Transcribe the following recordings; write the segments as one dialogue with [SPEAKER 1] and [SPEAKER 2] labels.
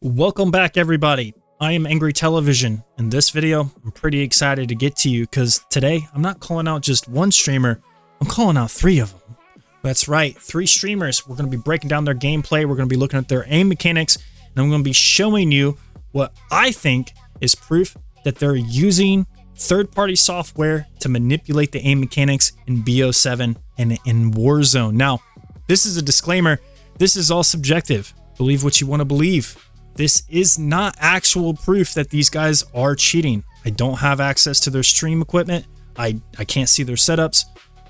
[SPEAKER 1] Welcome back, everybody. I am Angry Television. In this video, I'm pretty excited to get to you because today I'm not calling out just one streamer, I'm calling out three of them. That's right, three streamers. We're going to be breaking down their gameplay, we're going to be looking at their aim mechanics, and I'm going to be showing you what I think is proof that they're using third-party software to manipulate the aim mechanics in BO7 and in Warzone. Now, this is a disclaimer, this is all subjective. Believe what you want to believe. This is not actual proof that these guys are cheating. I don't have access to their stream equipment. I can't see their setups.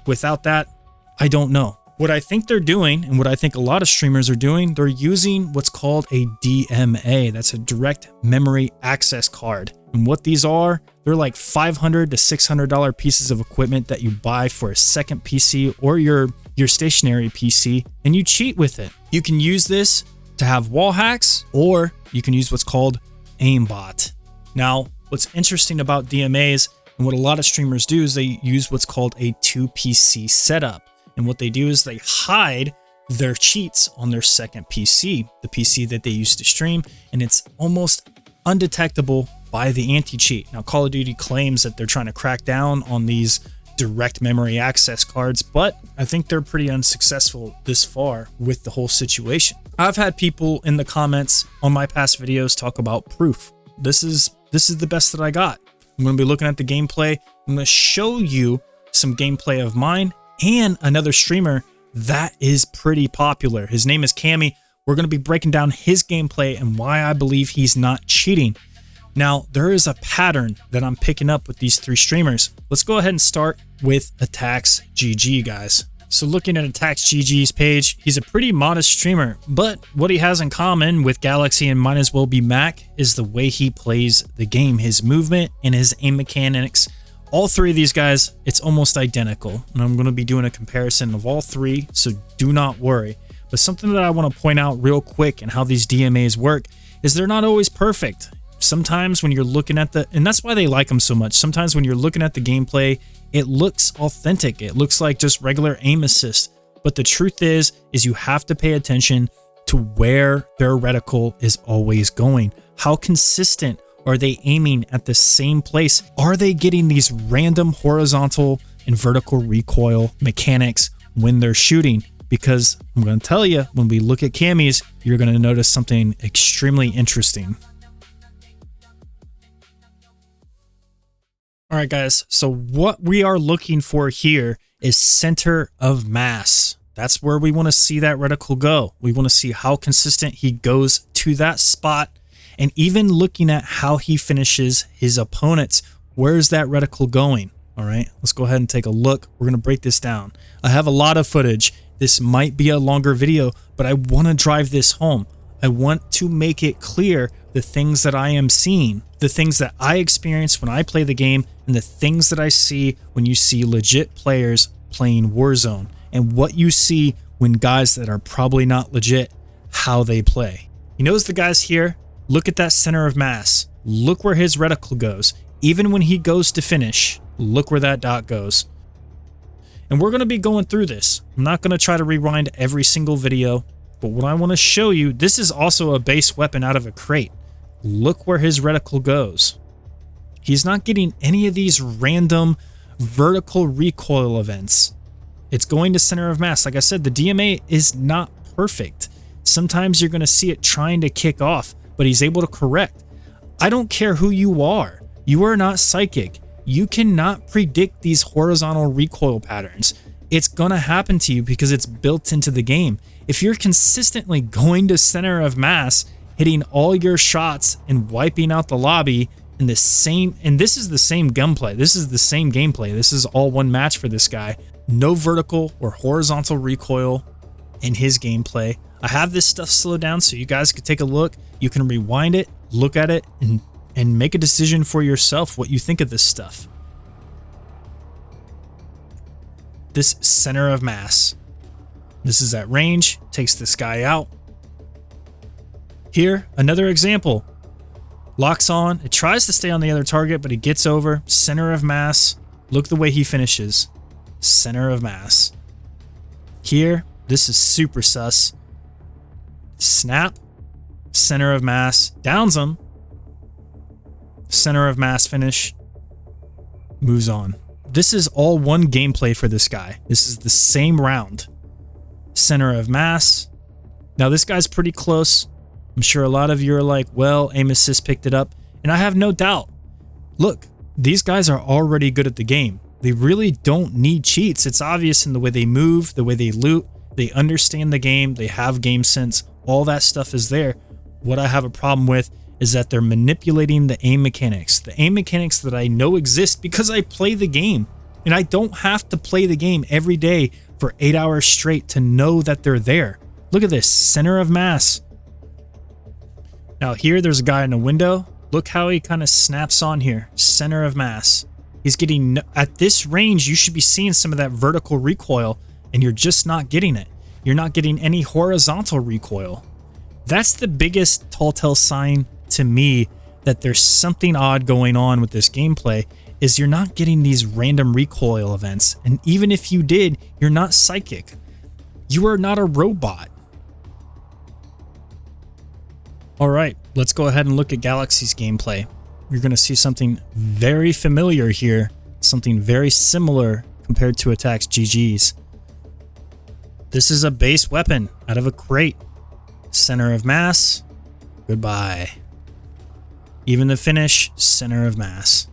[SPEAKER 1] Without that, I don't know. What I think they're doing, and what I think a lot of streamers are doing, they're using what's called a DMA. That's a direct memory access card. And what these are, they're like $500 to $600 pieces of equipment that you buy for a second PC or your stationary PC, and you cheat with it. You can use this to have wall hacks, or you can use what's called aimbot. Now, what's interesting about DMAs and what a lot of streamers do is they use what's called a 2PC setup. And what they do is they hide their cheats on their second PC, the PC that they use to stream, and it's almost undetectable by the anti-cheat. Now, Call of Duty claims that they're trying to crack down on these direct memory access cards, but I think they're pretty unsuccessful this far with the whole situation. I've had people in the comments on my past videos talk about proof. This is the best that I got. I'm going to be looking at the gameplay. I'm going to show you some gameplay of mine and another streamer that is pretty popular. His name is Cammy. We're going to be breaking down his gameplay and why I believe he's not cheating. Now, there is a pattern that I'm picking up with these three streamers. Let's go ahead and start with Attacks GG, guys. So looking at Attacks GG's page, he's a pretty modest streamer, but what he has in common with Galaxy and Might As Well Be Mac is the way he plays the game, his movement and his aim mechanics. All three of these guys, it's almost identical, and I'm going to be doing a comparison of all three, so do not worry. But something that I want to point out real quick and how these DMAs work is they're not always perfect. Sometimes when you're looking at and that's why they like them so much, sometimes when you're looking at the gameplay, it looks authentic. It looks like just regular aim assist. But the truth is you have to pay attention to where their reticle is always going. How consistent are they aiming at the same place? Are they getting these random horizontal and vertical recoil mechanics when they're shooting? Because I'm going to tell you, when we look at Cammy's, you're going to notice something extremely interesting. All right, guys, so what we are looking for here is center of mass. That's where we want to see that reticle go. We want to see how consistent he goes to that spot, and even looking at how he finishes his opponents. Where's that reticle going? All right, let's go ahead and take a look. We're going to break this down. I have a lot of footage. This might be a longer video, but I want to drive this home. I want to make it clear the things that I am seeing, the things that I experience when I play the game, and the things that I see when you see legit players playing Warzone, and what you see when guys that are probably not legit, how they play. You notice the guys here, look at that center of mass. Look where his reticle goes. Even when he goes to finish, look where that dot goes. And we're going to be going through this. I'm not going to try to rewind every single video, but what I want to show you, this is also a base weapon out of a crate. Look where his reticle goes. He's not getting any of these random vertical recoil events. It's going to center of mass. Like I said, the DMA is not perfect. Sometimes you're going to see it trying to kick off, but he's able to correct. I don't care who you are. You are not psychic. You cannot predict these horizontal recoil patterns. It's going to happen to you because it's built into the game. If you're consistently going to center of mass, hitting all your shots and wiping out the lobby in the same, and this is the same gunplay, this is the same gameplay, this is all one match for this guy. No vertical or horizontal recoil in his gameplay. I have this stuff slowed down so you guys can take a look. You can rewind it, look at it, and make a decision for yourself what you think of this stuff. This center of mass. This is at range, takes this guy out. Here, another example. Locks on, it tries to stay on the other target, but it gets over. Center of mass. Look the way he finishes. Center of mass. Here, this is super sus. Snap, Center of mass, downs him. Center of mass finish, moves on. This is all one gameplay for this guy. This is the same round. Center of mass. Now this guy's pretty close. I'm sure a lot of you are like, well, aim assist picked it up. And I have no doubt. Look, these guys are already good at the game. They really don't need cheats. It's obvious in the way they move, the way they loot. They understand the game. They have game sense. All that stuff is there. What I have a problem with is that they're manipulating the aim mechanics. The aim mechanics that I know exist because I play the game. And I don't have to play the game every day for 8 hours straight to know that they're there. Look at this, center of mass. Now here, there's a guy in a window. Look how he kind of snaps on here, center of mass. He's getting, at this range, you should be seeing some of that vertical recoil, and you're just not getting it. You're not getting any horizontal recoil. That's the biggest telltale sign to me that there's something odd going on with this gameplay, is you're not getting these random recoil events. And even if you did, you're not psychic. You are not a robot. All right, let's go ahead and look at Galaxy's gameplay. You're going to see something very familiar here, something very similar compared to Attack's GG's. This is a base weapon out of a crate. Center of mass, goodbye. Even the finish, center of mass.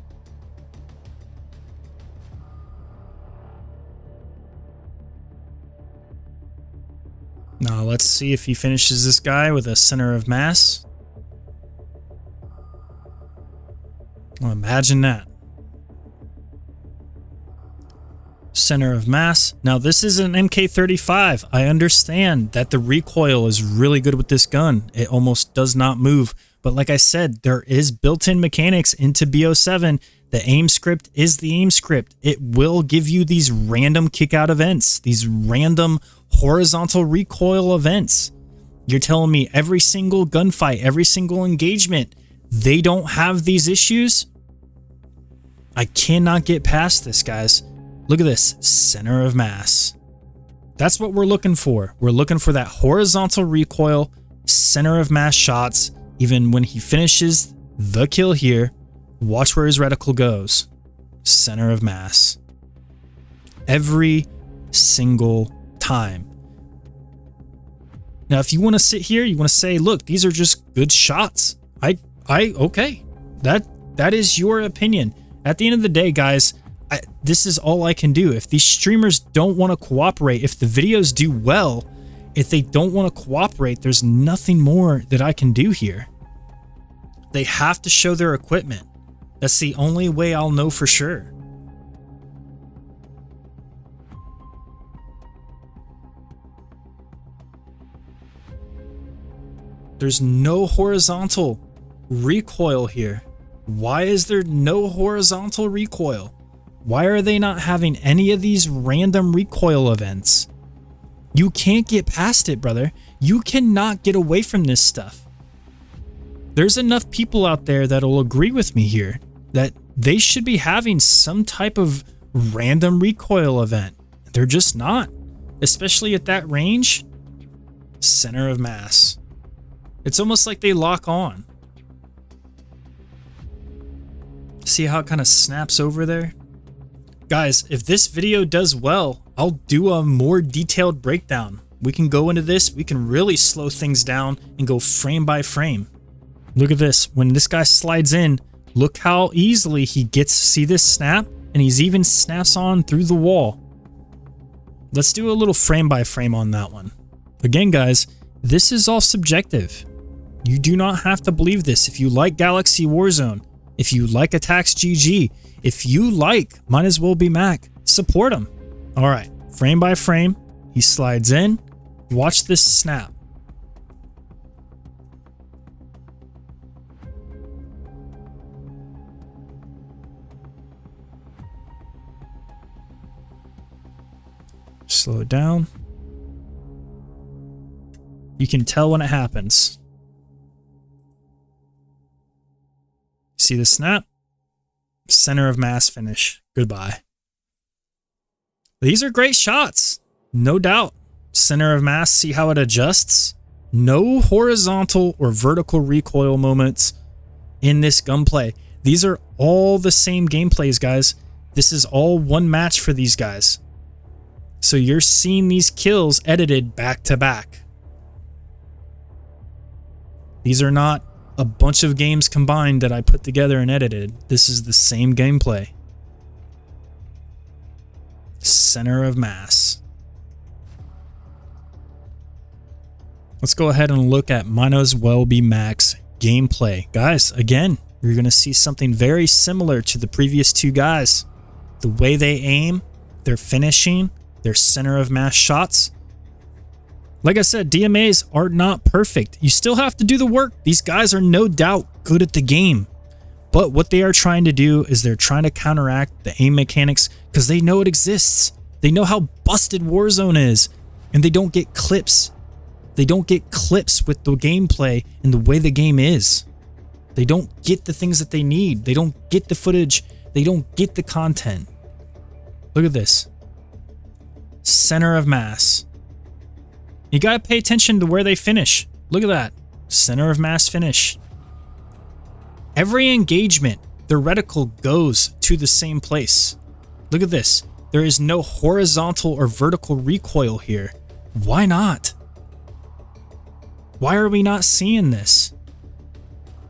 [SPEAKER 1] Now let's see if he finishes this guy with a center of mass. Well, imagine that. Center of mass. Now this is an MK35. I understand that the recoil is really good with this gun. It almost does not move. But like I said, there is built-in mechanics into BO7. The aim script is the aim script. It will give you these random kick-out events, these random horizontal recoil events. You're telling me every single gunfight, every single engagement, they don't have these issues? I cannot get past this, guys. Look at this, center of mass. That's what we're looking for. We're looking for that horizontal recoil, center of mass shots. Even when he finishes the kill here, watch where his reticle goes. Center of mass. Every single time. Now, if you want to sit here, you want to say, look, these are just good shots. Okay. That is your opinion. At the end of the day, guys, this is all I can do. If these streamers don't want to cooperate, if the videos do well, if they don't want to cooperate, there's nothing more that I can do here. They have to show their equipment. That's the only way I'll know for sure. There's no horizontal recoil here. Why is there no horizontal recoil? Why are they not having any of these random recoil events? You can't get past it, brother. You cannot get away from this stuff. There's enough people out there that'll agree with me here that they should be having some type of random recoil event. They're just not, especially at that range. Center of mass. It's almost like they lock on. See how it kind of snaps over there? Guys, if this video does well, I'll do a more detailed breakdown. We can go into this, we can really slow things down and go frame by frame. Look at this. When this guy slides in, look how easily he gets to see this snap, and he's even snaps on through the wall. Let's do a little frame by frame on that one. Again, guys, this is all subjective. You do not have to believe this. If you like Galaxy Warzone, if you like Attacks GG, if you like Might As Well Be Mac, support him. All right, frame by frame, he slides in. Watch this snap. Slow it down. You can tell when it happens. See the snap? Center of mass finish. Goodbye. These are great shots. No doubt. Center of mass, see how it adjusts? No horizontal or vertical recoil moments in this gunplay. These are all the same gameplays, guys. This is all one match for these guys. So you're seeing these kills edited back to back. These are not a bunch of games combined that I put together and edited. This is the same gameplay. Center of mass. Let's go ahead and look at Might As Well Be Max gameplay. Guys, again, you're going to see something very similar to the previous two guys. The way they aim, their finishing, their center of mass shots. Like I said, DMAs are not perfect. You still have to do the work. These guys are no doubt good at the game. But what they are trying to do is they're trying to counteract the aim mechanics because they know it exists. They know how busted Warzone is. And they don't get clips. They don't get clips with the gameplay and the way the game is. They don't get the things that they need. They don't get the footage. They don't get the content. Look at this. Center of mass. You gotta pay attention to where they finish. Look at that. Center of mass finish. Every engagement, the reticle goes to the same place. Look at this. There is no horizontal or vertical recoil here. Why not? Why are we not seeing this?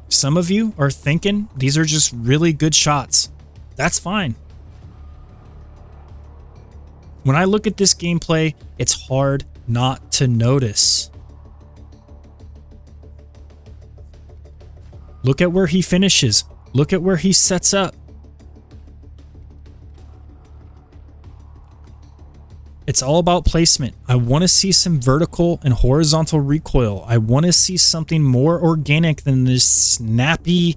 [SPEAKER 1] Some of you are thinking these are just really good shots. That's fine. When I look at this gameplay, it's hard not to notice. Look at where he finishes. Look at where he sets up. It's all about placement. I want to see some vertical and horizontal recoil. I want to see something more organic than this snappy,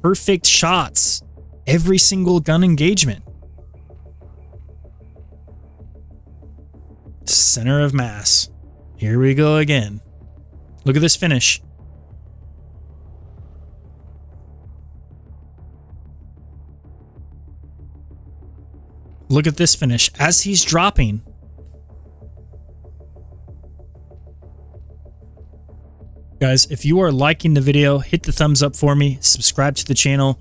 [SPEAKER 1] perfect shots every single gun engagement. Center of mass. Here we go again. Look at this finish. Look at this finish as he's dropping. Guys, if you are liking the video, hit the thumbs up for me, subscribe to the channel.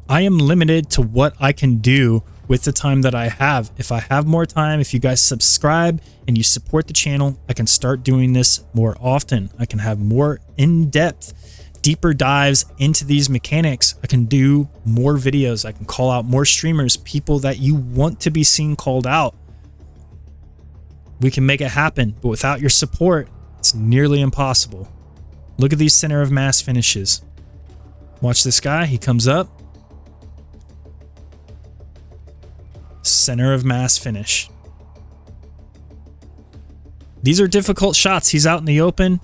[SPEAKER 1] I am limited to what I can do with the time that I have. If I have more time, if you guys subscribe and you support the channel, I can start doing this more often. I can have more in-depth, deeper dives into these mechanics. I can do more videos. I can call out more streamers, people that you want to be seen called out. We can make it happen, but without your support, it's nearly impossible. Look at these center of mass finishes. Watch this guy. He comes up. Center of mass finish. These are difficult shots. He's out in the open.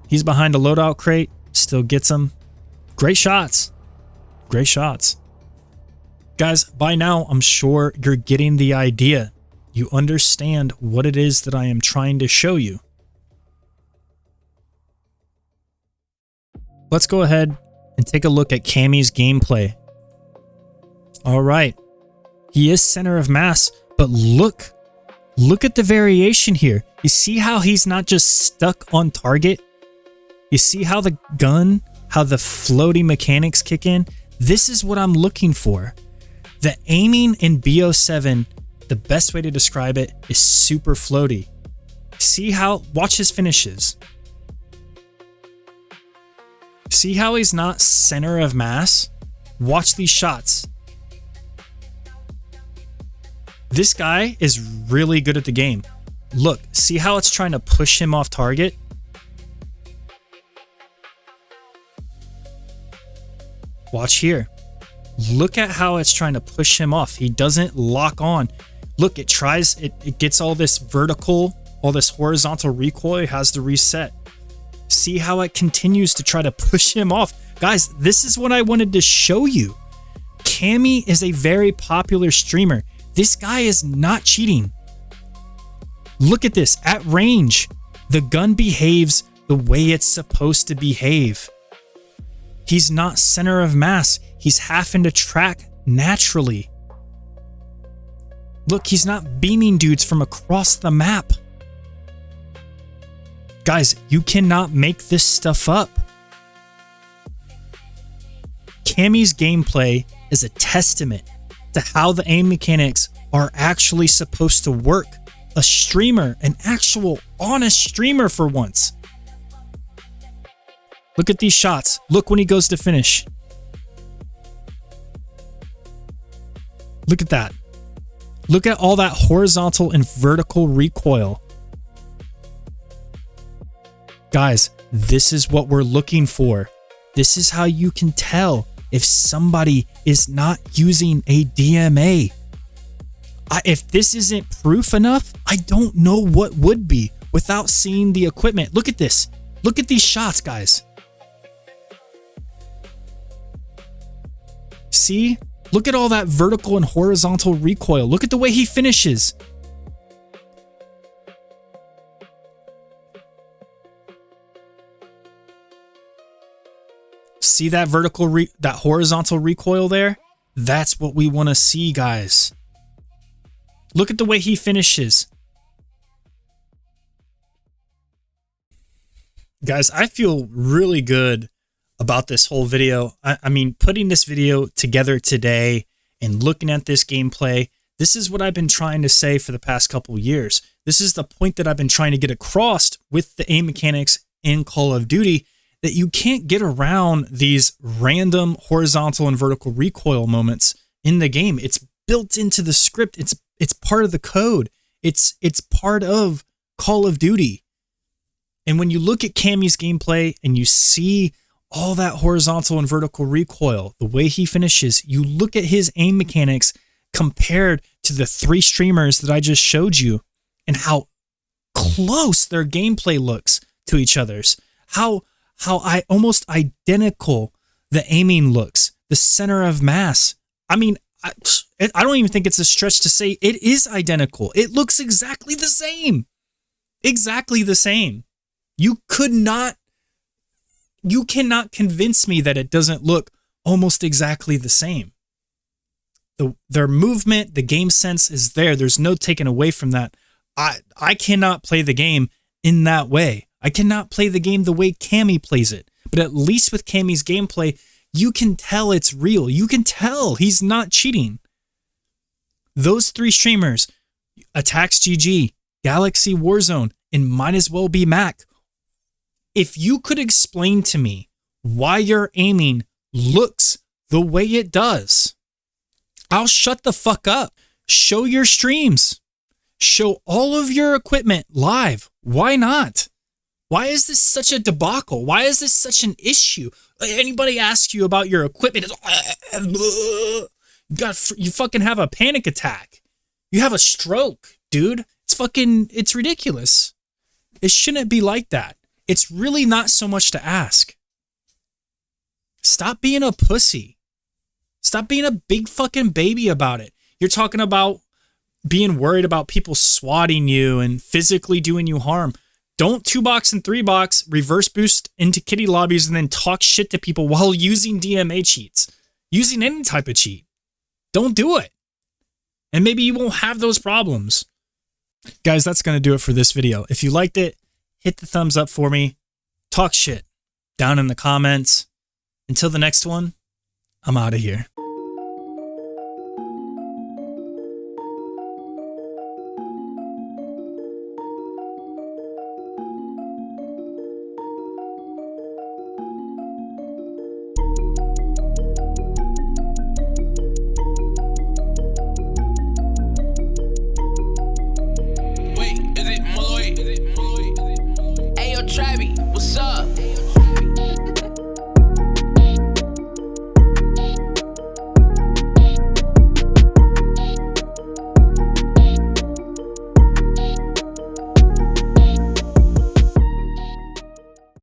[SPEAKER 1] He's behind a loadout crate. Still gets them. Great shots. Great shots. Guys, by now, I'm sure you're getting the idea. You understand what it is that I am trying to show you. Let's go ahead and take a look at Cammy's gameplay. All right. He is center of mass, but look at the variation here. You see how he's not just stuck on target? You see how the gun, how the floaty mechanics kick in? This is what I'm looking for. The aiming in BO7, the best way to describe it is super floaty. See how, watch his finishes. See how he's not center of mass? Watch these shots. This guy is really good at the game. Look, see how it's trying to push him off target? Watch here. Look at how it's trying to push him off. He doesn't lock on. Look, it tries, it gets all this vertical, all this horizontal recoil. It has to reset. See how it continues to try to push him off. Guys, this is what I wanted to show you. Cammy is a very popular streamer. This guy is not cheating. Look at this. At range, the gun behaves the way it's supposed to behave. He's not center of mass. He's having to track naturally. Look, he's not beaming dudes from across the map. Guys, you cannot make this stuff up. Cammy's gameplay is a testament to how the aim mechanics are actually supposed to work. A streamer, an actual honest streamer for once. Look at these shots. Look when he goes to finish. Look at that. Look at all that horizontal and vertical recoil. Guys, this is what we're looking for. This is how you can tell if somebody is not using a DMA. If this isn't proof enough, I don't know what would be without seeing the equipment. Look at this. Look at these shots, guys. See? Look at all that vertical and horizontal recoil. Look at the way he finishes. See that that horizontal recoil there? That's what we want to see, guys. Look at the way he finishes. Guys, I feel really good about this whole video. I mean, putting this video together today and looking at this gameplay, this is what I've been trying to say for the past couple years. This is the point that I've been trying to get across with the aim mechanics in Call of Duty, that you can't get around these random horizontal and vertical recoil moments in the game. It's built into the script. It's part of the code. It's part of Call of Duty. And when you look at Cammy's gameplay and you see all that horizontal and vertical recoil, the way he finishes, you look at his aim mechanics compared to the 3 streamers that I just showed you and how close their gameplay looks to each other's, how almost identical the aiming looks, the center of mass. I mean, I don't even think it's a stretch to say it is identical. It looks exactly the same. Exactly the same. You cannot convince me that it doesn't look almost exactly the same. Their movement, the game sense is there. There's no taking away from that. I cannot play the game in that way. I cannot play the game the way Cammy plays it. But at least with Cammy's gameplay, you can tell it's real. You can tell he's not cheating. Those 3 streamers, Attacks GG, Galaxy Warzone, and Might As Well Be Mac. If you could explain to me why your aiming looks the way it does, I'll shut the fuck up. Show your streams. Show all of your equipment live. Why not? Why is this such a debacle? Why is this such an issue? Anybody asks you about your equipment, you fucking have a panic attack. You have a stroke, dude. It's ridiculous. It shouldn't be like that. It's really not so much to ask. Stop being a pussy. Stop being a big fucking baby about it. You're talking about being worried about people swatting you and physically doing you harm. Don't 2-box and 3-box, reverse boost into kitty lobbies and then talk shit to people while using DMA cheats. Using any type of cheat. Don't do it. And maybe you won't have those problems. Guys, that's going to do it for this video. If you liked it, hit the thumbs up for me. Talk shit down in the comments. Until the next one, I'm out of here.